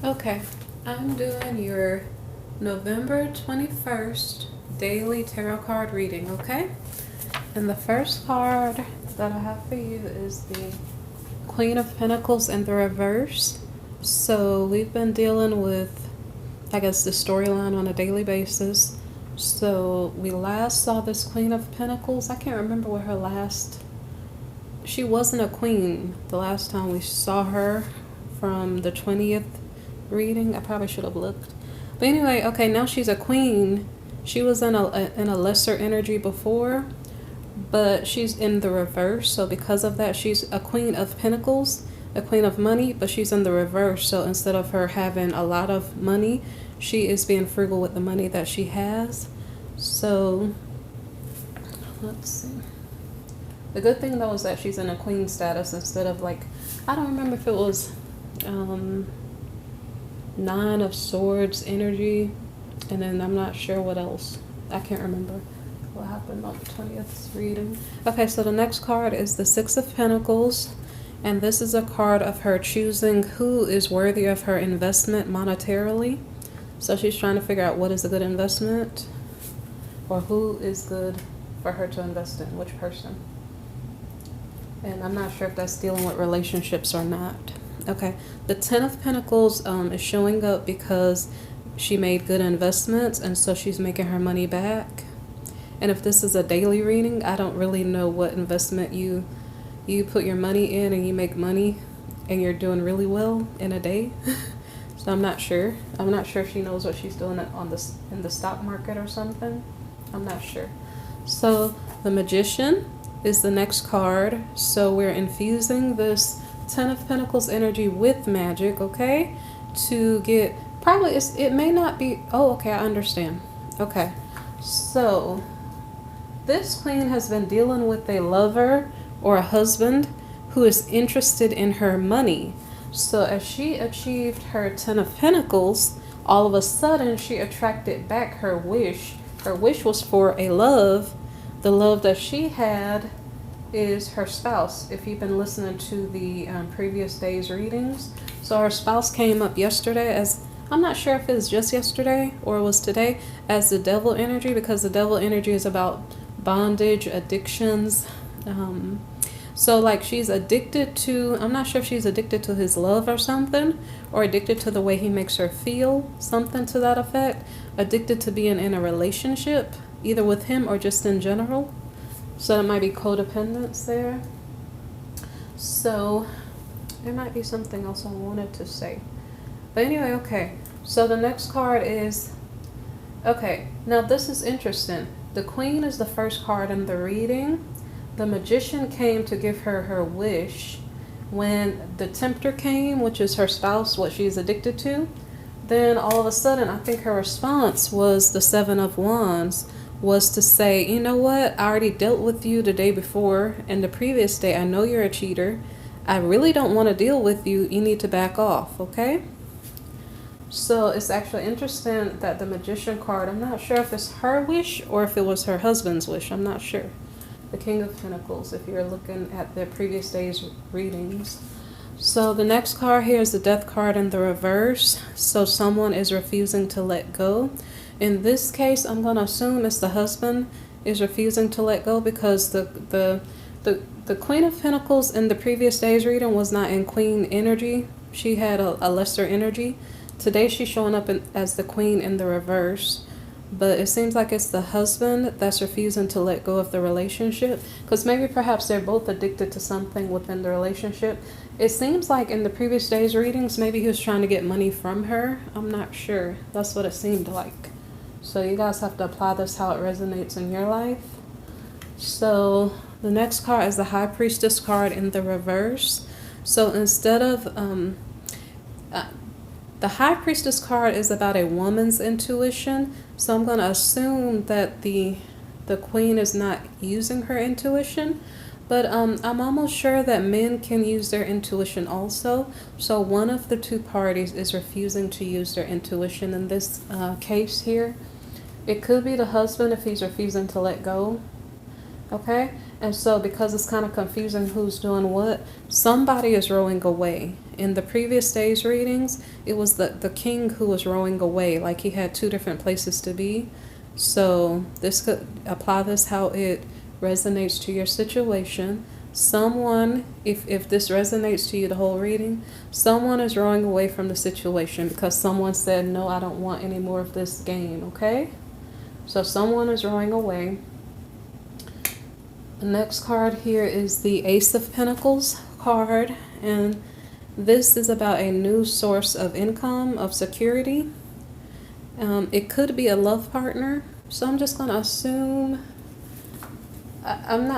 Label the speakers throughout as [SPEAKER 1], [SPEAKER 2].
[SPEAKER 1] Okay, I'm doing your November 21st daily tarot card reading, okay? And the first card that I have for you is the Queen of Pentacles in the reverse. So we've been dealing with, I guess, the storyline on a daily basis. So we last saw this Queen of Pentacles. I can't remember what her last... She wasn't a queen the last time we saw her from the 20th reading. I probably should have looked. But anyway, okay, now she's a queen. She was in a lesser energy before, but she's in the reverse. So because of that, she's a Queen of Pentacles, a queen of money, but she's in the reverse. So instead of her having a lot of money, she is being frugal with the money that she has. So let's see. The good thing though is that she's in a queen status instead of, like, I don't remember if it was Nine of Swords energy, and then I'm not sure what else. I can't remember what happened on the 20th reading. Okay, so the next card is the Six of Pentacles, and this is a card of her choosing who is worthy of her investment monetarily. So she's trying to figure out what is a good investment, or who is good for her to invest in, which person. And I'm not sure if that's dealing with relationships or not. Okay, the Ten of Pentacles is showing up because she made good investments, and so she's making her money back. And if this is a daily reading, I don't really know what investment you put your money in and you make money and you're doing really well in a day. So I'm not sure. I'm not sure if she knows what she's doing in the stock market or something. I'm not sure. So the Magician is the next card. So we're infusing this Ten of Pentacles energy with magic, okay? To get, probably, it may not be, oh, okay, I understand. Okay, so this queen has been dealing with a lover or a husband who is interested in her money. So as she achieved her Ten of Pentacles, all of a sudden she attracted back her wish. Her wish was for a love. The love that she had is her spouse, if you've been listening to the previous day's readings. So her spouse came up yesterday as, I'm not sure if it was just yesterday or it was today, as the Devil energy, because the Devil energy is about bondage, addictions. So like she's addicted to, I'm not sure if she's addicted to his love or something, or addicted to the way he makes her feel, something to that effect. Addicted to being in a relationship, either with him or just in general. So it might be codependence there. So there might be something else I wanted to say. But anyway, okay. So the next card is, okay, now this is interesting. The Queen is the first card in the reading. The Magician came to give her her wish. When the Tempter came, which is her spouse, what she's addicted to, then all of a sudden, I think her response was the Seven of Wands, was to say, you know what, I already dealt with you the day before and the previous day. I know you're a cheater. I really don't want to deal with you. You need to back off, okay? So it's actually interesting that the Magician card, I'm not sure if it's her wish or if it was her husband's wish. I'm not sure. The King of Pentacles, if you're looking at the previous day's readings. So the next card here is the Death card in the reverse. So someone is refusing to let go. In this case, I'm going to assume it's the husband is refusing to let go, because the Queen of Pentacles in the previous day's reading was not in Queen energy. She had a lesser energy. Today she's showing up as the Queen in the reverse. But it seems like it's the husband that's refusing to let go of the relationship, because maybe perhaps they're both addicted to something within the relationship. It seems like in the previous day's readings, maybe he was trying to get money from her. I'm not sure. That's what it seemed like. So you guys have to apply this how it resonates in your life. So the next card is the High Priestess card in the reverse. So instead of the High Priestess card is about a woman's intuition. So I'm going to assume that the Queen is not using her intuition. But I'm almost sure that men can use their intuition also. So one of the two parties is refusing to use their intuition in this case here. It could be the husband if he's refusing to let go. Okay? And so, because it's kind of confusing who's doing what, somebody is rowing away. In the previous day's readings, it was the king who was rowing away, like he had two different places to be. So, this could apply this how it resonates to your situation. Someone, if this resonates to you, the whole reading, someone is rowing away from the situation because someone said, no, I don't want any more of this gain, okay? So, someone is rowing away. The next card here is the Ace of Pentacles card, and this is about a new source of income, of security. It could be a love partner, so I'm just going to assume, I'm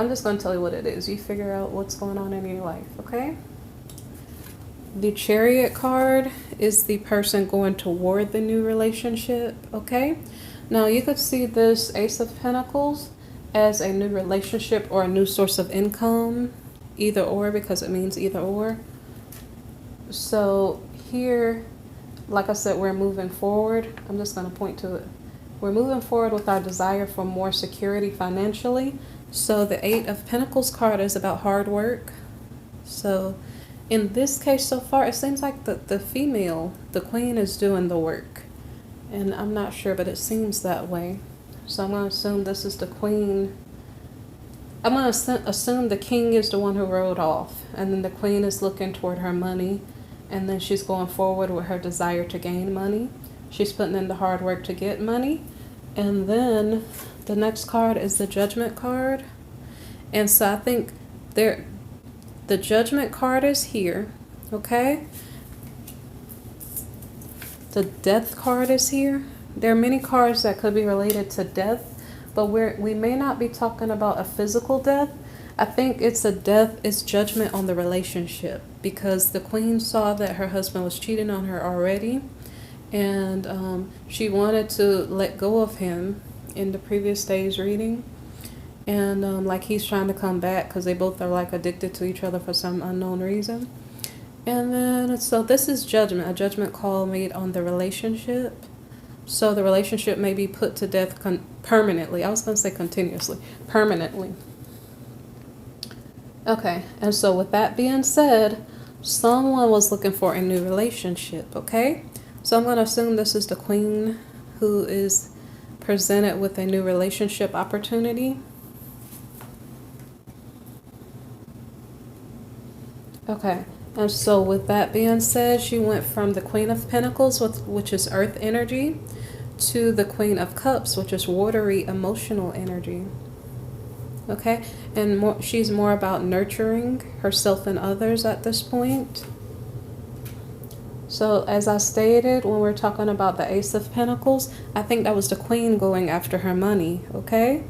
[SPEAKER 1] just going to tell you what it is. You figure out what's going on in your life, okay? The Chariot card is the person going toward the new relationship, okay? Now, you could see this Ace of Pentacles as a new relationship or a new source of income, either or, because it means either or. So here, like I said, we're moving forward. I'm just going to point to it. We're moving forward with our desire for more security financially. So the Eight of Pentacles card is about hard work. So in this case so far, it seems like the female, the queen, is doing the work. And I'm not sure, but it seems that way. So I'm going to assume this is the queen. I'm going to assume the king is the one who rode off. And then the queen is looking toward her money. And then she's going forward with her desire to gain money. She's putting in the hard work to get money. And then the next card is the Judgment card. And so I think the Judgment card is here. Okay? The Death card is here. There are many cards that could be related to death, but we may not be talking about a physical death. I think it's a death, it's judgment on the relationship, because the queen saw that her husband was cheating on her already, and she wanted to let go of him in the previous day's reading. And like he's trying to come back because they both are like addicted to each other for some unknown reason. And then, so this is judgment, a judgment call made on the relationship. So the relationship may be put to death permanently. I was going to say continuously. Permanently. Okay, and so with that being said, someone was looking for a new relationship, okay? So I'm going to assume this is the queen who is presented with a new relationship opportunity. Okay, and so with that being said, she went from the Queen of Pentacles, which is earth energy, to the Queen of Cups, which is watery, emotional energy. Okay, and she's more about nurturing herself and others at this point. So as I stated, when we're talking about the Ace of Pentacles, I think that was the queen going after her money, okay?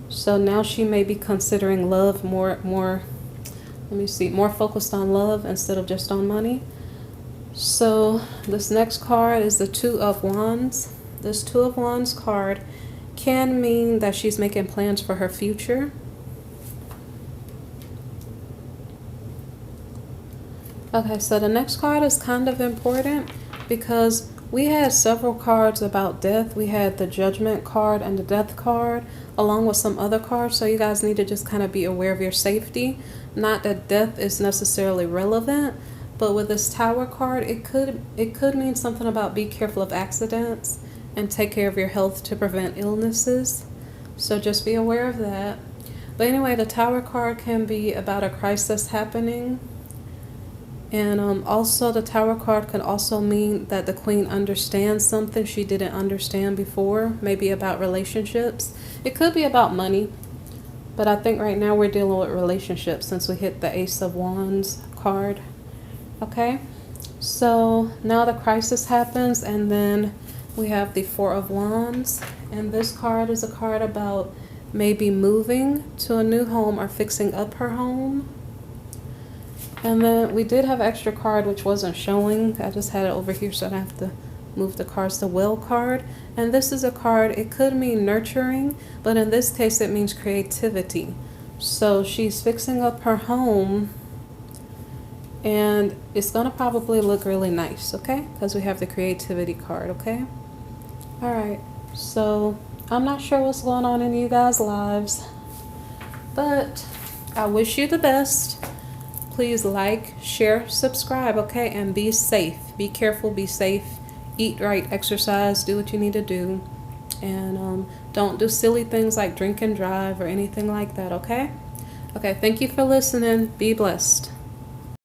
[SPEAKER 1] So now she may be considering love more focused on love instead of just on money. So this next card is the Two of Wands. This Two of Wands card can mean that she's making plans for her future. Okay, so the next card is kind of important because we had several cards about death. We had the Judgment card and the Death card, along with some other cards. So you guys need to just kind of be aware of your safety. Not that death is necessarily relevant, but with this Tower card, it could mean something about be careful of accidents and take care of your health to prevent illnesses. So just be aware of that. But anyway, the Tower card can be about a crisis happening. And also the Tower card could also mean that the queen understands something she didn't understand before, maybe about relationships. It could be about money, but I think right now we're dealing with relationships since we hit the Ace of Wands card. Okay, so now the crisis happens, and then we have the Four of Wands, and this card is a card about maybe moving to a new home or fixing up her home. And then we did have an extra card which wasn't showing. I just had it over here, so I have to move the cards. The Well card. And this is a card, it could mean nurturing, but in this case it means creativity. So she's fixing up her home, and it's going to probably look really nice, okay? Because we have the creativity card, okay? Alright, so I'm not sure what's going on in you guys' lives, But I wish you the best. Please like, share, subscribe, okay? And be safe. Be careful, be safe. Eat right, exercise, do what you need to do. And don't do silly things like drink and drive or anything like that, okay? Okay, thank you for listening. Be blessed.